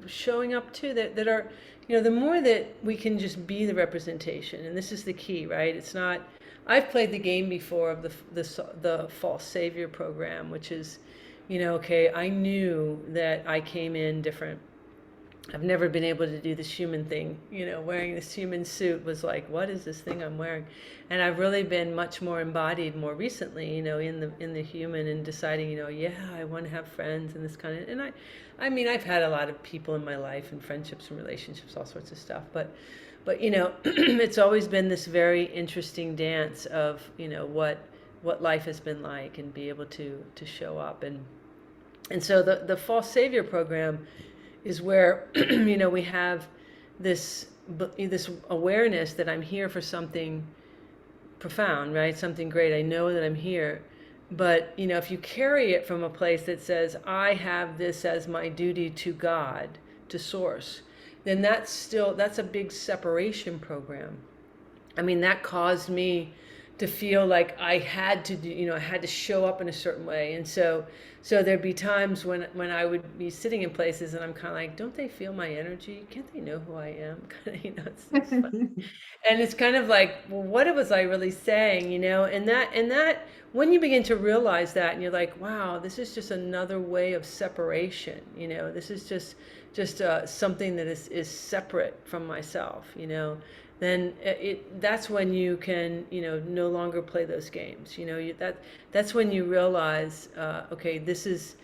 showing up too, that are, the more that we can just be the representation. And this is the key, right? It's not, I've played the game before of the false savior program, which is, okay, I knew that I came in different. I've never been able to do this human thing. Wearing this human suit was like, what is this thing I'm wearing? And I've really been much more embodied more recently, in the human, and deciding, yeah, I want to have friends and this kind of. And I mean, I've had a lot of people in my life and friendships and relationships, all sorts of stuff. But it's always been this very interesting dance of what life has been like, and be able to show up. And so the false savior program is where we have this awareness that I'm here for something profound, right? Something great. I know that I'm here. But if you carry it from a place that says, I have this as my duty to God, to source, then that's a big separation program. I mean, that caused me to feel like I had to do, I had to show up in a certain way. And so there'd be times when I would be sitting in places and I'm kind of like, don't they feel my energy? Can't they know who I am? It's funny. And it's kind of like, well, what was I really saying? And that when you begin to realize that, and you're like, wow, this is just another way of separation. This is just something that is separate from myself. Then that's when you can no longer play those games. That's when you realize, okay, this is,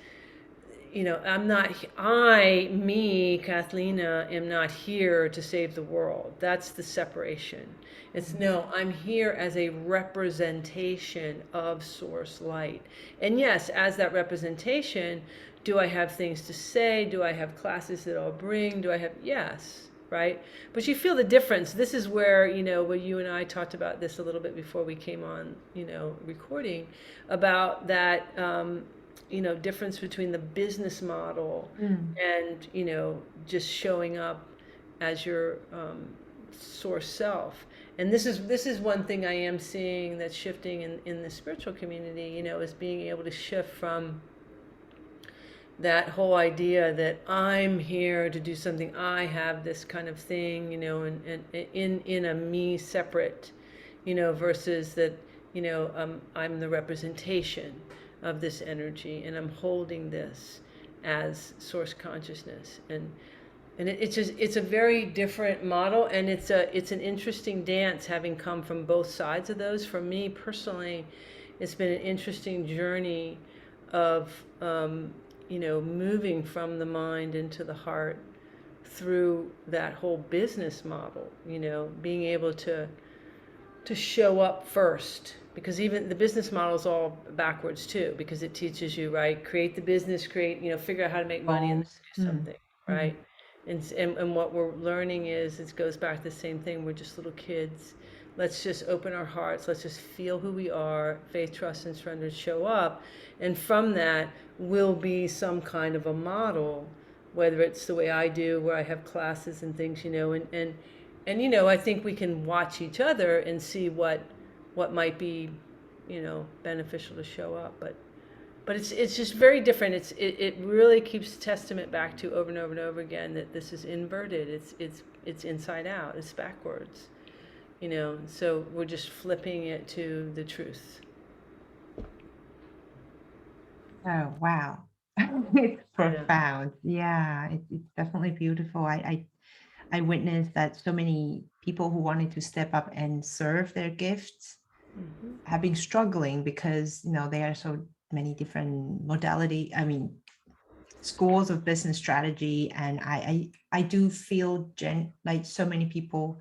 Cathleena, am not here to save the world. That's the separation. It's no, I'm here as a representation of source light. And yes, as that representation, do I have things to say? Do I have classes that I'll bring? Yes. Right? But you feel the difference. This is where you and I talked about this a little bit before we came on, recording, about that, difference between the business model and, just showing up as your source self. And this is one thing I am seeing that's shifting in the spiritual community, is being able to shift from that whole idea that I'm here to do something, I have this kind of thing, and in a me separate, versus that, I'm the representation of this energy, and I'm holding this as source consciousness. And it's a very different model, and it's an interesting dance, having come from both sides of those. For me personally, it's been an interesting journey of moving from the mind into the heart through that whole business model, being able to show up first, because even the business model is all backwards too, because it teaches you, right, create the business, figure out how to make money and do something, right? And what we're learning is, it goes back to the same thing. We're just little kids. Let's just open our hearts. Let's just feel who we are. Faith, trust, and surrender, show up. And from that will be some kind of a model, whether it's the way I do, where I have classes and things, and I think we can watch each other and see what might be, beneficial to show up. But it's just very different. It really keeps testament back to, over and over and over again, that this is inverted. It's inside out. It's backwards. So we're just flipping it to the truth. Oh, wow. It's profound. Yeah, it's definitely beautiful. I witnessed that so many people who wanted to step up and serve their gifts have been struggling, because there are so many different schools of business strategy, and I do feel like so many people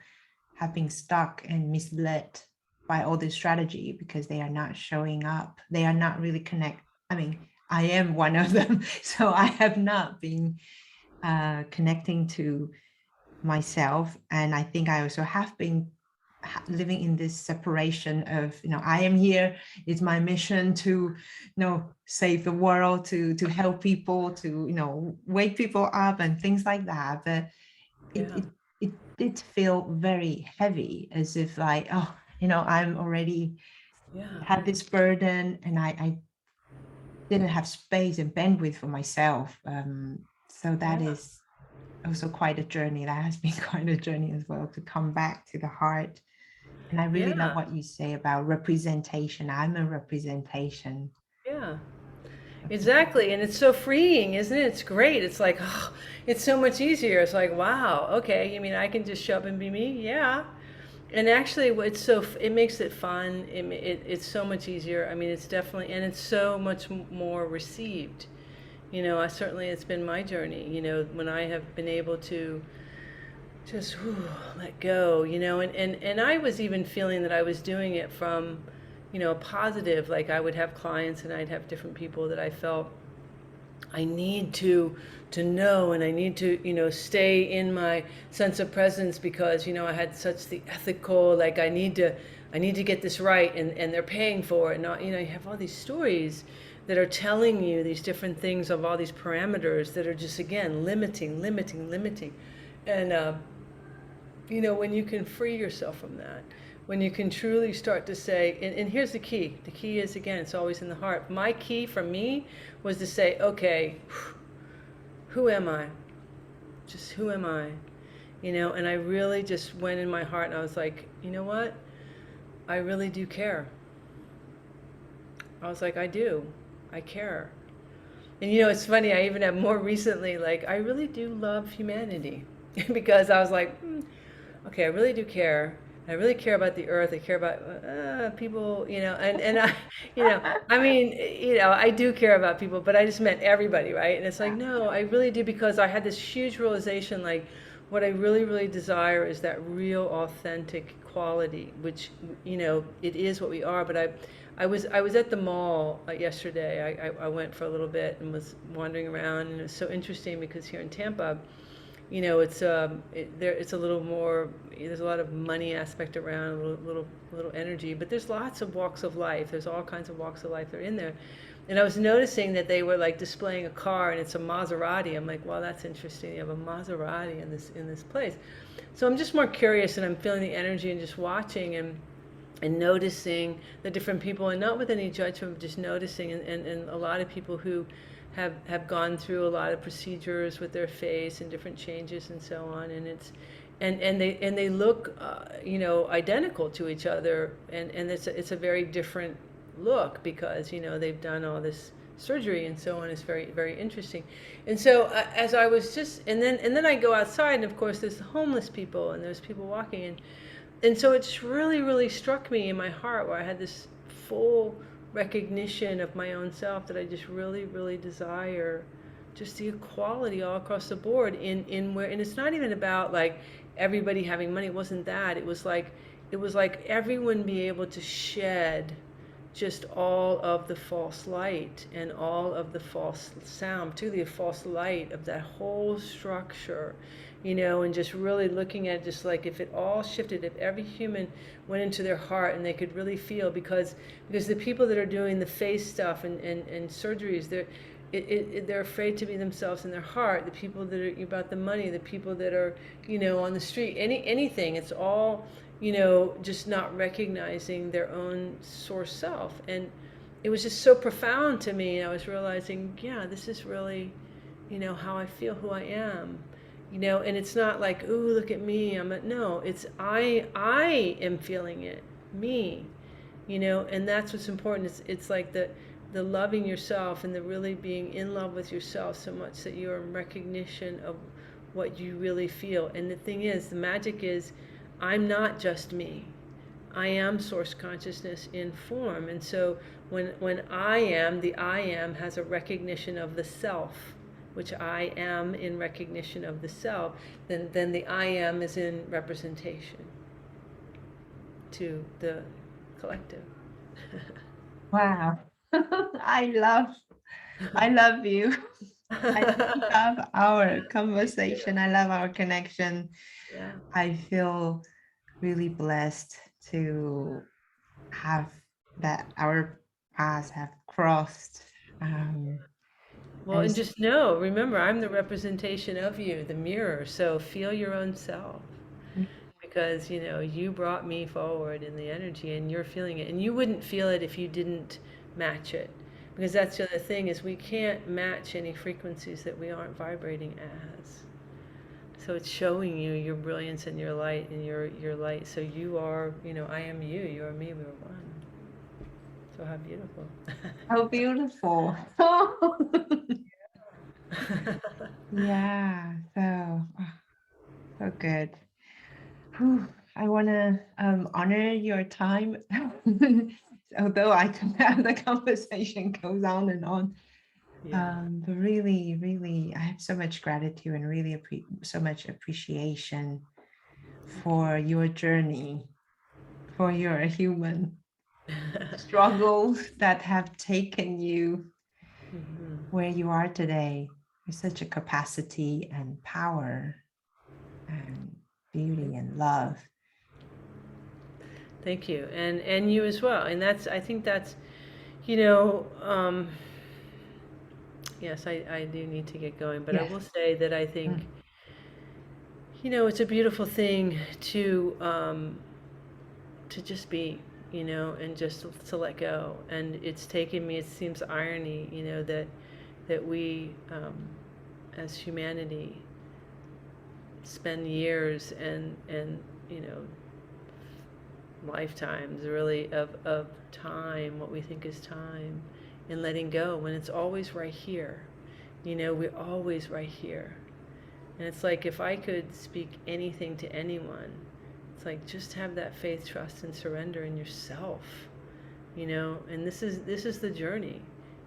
have been stuck and misled by all this strategy, because they are not showing up. They are not really I am one of them. So I have not been connecting to myself, and I think I also have been living in this separation of, I am here, it's my mission to save the world, to help people, to wake people up and things like that. But it did feel very heavy, as if like, I'm already had this burden, and I didn't have space and bandwidth for myself. So that is also quite a journey. That has been quite a journey as well, to come back to the heart. And I really love what you say about representation. I'm a representation. Yeah, exactly. And it's so freeing, isn't it? It's great. It's like, oh, it's so much easier. It's like, wow, okay, you mean I can just show up and be me? Yeah. And actually, it makes it fun. It's so much easier. I mean, it's definitely, and it's so much more received. It's been my journey, when I have been able to just let go, and I was even feeling that I was doing it from, a positive. Like, I would have clients, and I'd have different people that I felt I need to know, and I need to, stay in my sense of presence, because, I had such the ethical, like, I need to get this right, and they're paying for it. Not, you have all these stories that are telling you these different things of all these parameters that are just, again, limiting. And, when you can free yourself from that, when you can truly start to say, and here's the key is, again, it's always in the heart. My key for me was to say, okay, who am I? Just who am I? And I really just went in my heart, and I was like, you know what? I really do care. I was like, I do. I care. And it's funny, I even have more recently, like, I really do love humanity. Because I was like, okay, I really do care. I really care about the earth. I care about people, and I, I do care about people, but I just meant everybody, right? And it's like, no, I really do, because I had this huge realization, like, what I really, really desire is that real, authentic quality, which, it is what we are. But I was at the mall yesterday. I went for a little bit and was wandering around, and it was so interesting, because here in Tampa, it's it's a little more. There's a lot of money aspect around, a little energy, but there's lots of walks of life. There's all kinds of walks of life that are in there, and I was noticing that they were like displaying a car, and it's a Maserati. I'm like, well, that's interesting. You have a Maserati in this place. So I'm just more curious, and I'm feeling the energy and just watching and noticing the different people, and not with any judgment, but just noticing, and a lot of people who have gone through a lot of procedures with their face and different changes and so on, and it's and they look identical to each other, and it's a very different look because they've done all this surgery and so on. Is very, very interesting. And so as I was just and then I go outside, and of course there's the homeless people and there's people walking, and so it's really, really struck me in my heart where I had this full recognition of my own self that I just really, really desire just the equality all across the board in where, and it's not even about like everybody having money. It wasn't that. It was like everyone be able to shed just all of the false light and all of the false sound, particularly the false light of that whole structure, and just really looking at just like if it all shifted, if every human went into their heart and they could really feel, because the people that are doing the face stuff and surgeries, they're afraid to be themselves in their heart. The people that are about the money, the people that are on the street, anything, it's all just not recognizing their own source self. And it was just so profound to me. I was realizing, yeah, this is really how I feel, who I am. And it's not like, ooh, look at me. No, it's I am feeling it, me, and that's what's important. It's like the loving yourself and the really being in love with yourself so much that you're in recognition of what you really feel. And the thing is, the magic is, I'm not just me. I am source consciousness in form. And so when I am, the I am has a recognition of the self, which I am in recognition of the self, then the I am is in representation to the collective. Wow. I love you. I love our conversation. I love our connection. Yeah. I feel really blessed to have that our paths have crossed. Well, and just remember, I'm the representation of you, the mirror. So feel your own self, because you brought me forward in the energy, and you're feeling it, and you wouldn't feel it if you didn't match it, because that's the other thing, is we can't match any frequencies that we aren't vibrating as. So it's showing you your brilliance and your light and your light. So you are, I am you, you are me, we are one. So how beautiful. How beautiful. Yeah, so good. Whew, I want to honor your time. Although I can have the conversation goes on and on. Yeah. But really, really, I have so much gratitude and really so much appreciation for your journey, for your human struggles that have taken you where you are today with such a capacity and power and beauty and love. Thank you, and you as well. And I think that's, yes, I do need to get going, but I Yes. will say that I think, it's a beautiful thing to just be, and just to let go. And it's taken me, it seems irony, that we, as humanity, spend years and lifetimes really of time, what we think is time, and letting go when it's always right here. We're always right here. And it's like, if I could speak anything to anyone, it's like, just have that faith, trust, and surrender in yourself. And this is the journey.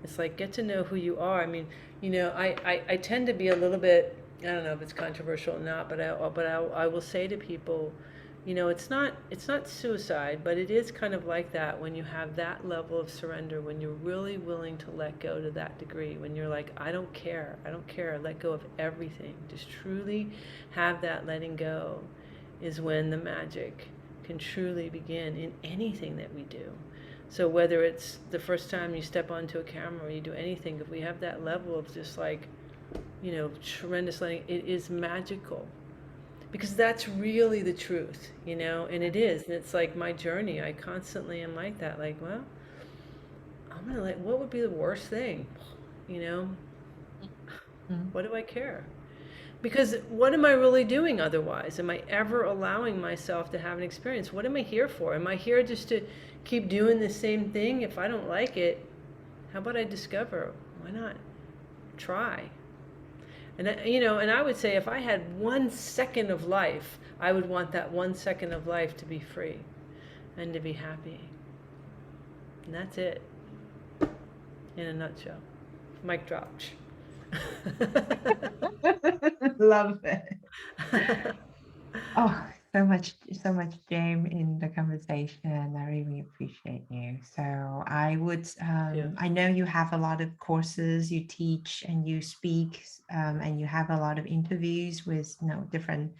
It's like, get to know who you are. I mean, I tend to be a little bit, I don't know if it's controversial or not, but I will say to people, it's not suicide, but it is kind of like that when you have that level of surrender, when you're really willing to let go to that degree, when you're like, I don't care, let go of everything. Just truly have that letting go is when the magic can truly begin in anything that we do. So whether it's the first time you step onto a camera or you do anything, if we have that level of just like, tremendous letting, it is magical. because that's really the truth, you know, and it is. And it's like my journey. I constantly am like that, like, well, I'm gonna like, what would be the worst thing, you know? Mm. What do I care? Because what am I really doing otherwise? Am I ever allowing myself to have an experience? What am I here for? Am I here just to keep doing the same thing? If I don't like it, how about I discover? Why not try? And you know, and I would say if I had 1 second of life, I would want that 1 second of life to be free and to be happy. And that's it in a nutshell. Mic drop. Love it. Oh, so much game in the conversation. I really appreciate you. So I would, Yeah. I know you have a lot of courses you teach and you speak, and you have a lot of interviews with, you know, different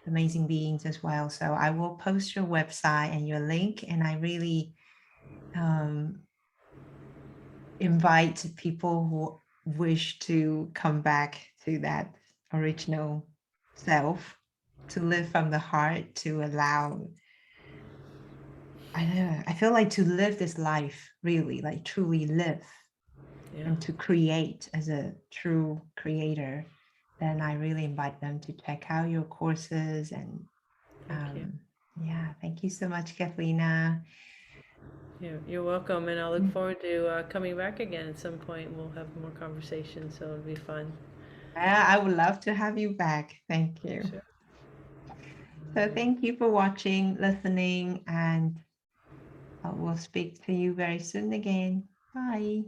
amazing beings as well. So I will post your website and your link, and I really invite people who wish to come back to that original self, to live from the heart, to allow, I don't know, I feel like to live this life, really, like truly live Yeah. and to create as a true creator, then I really invite them to check out your courses. And Thank you. yeah, thank you so much, Cathleena. You're welcome, and I look forward to coming back again at some point. We'll have more conversations, so it'll be fun. Yeah, I would love to have you back. Thank you. Sure. So thank you for watching, listening, and I will speak to you very soon again. Bye.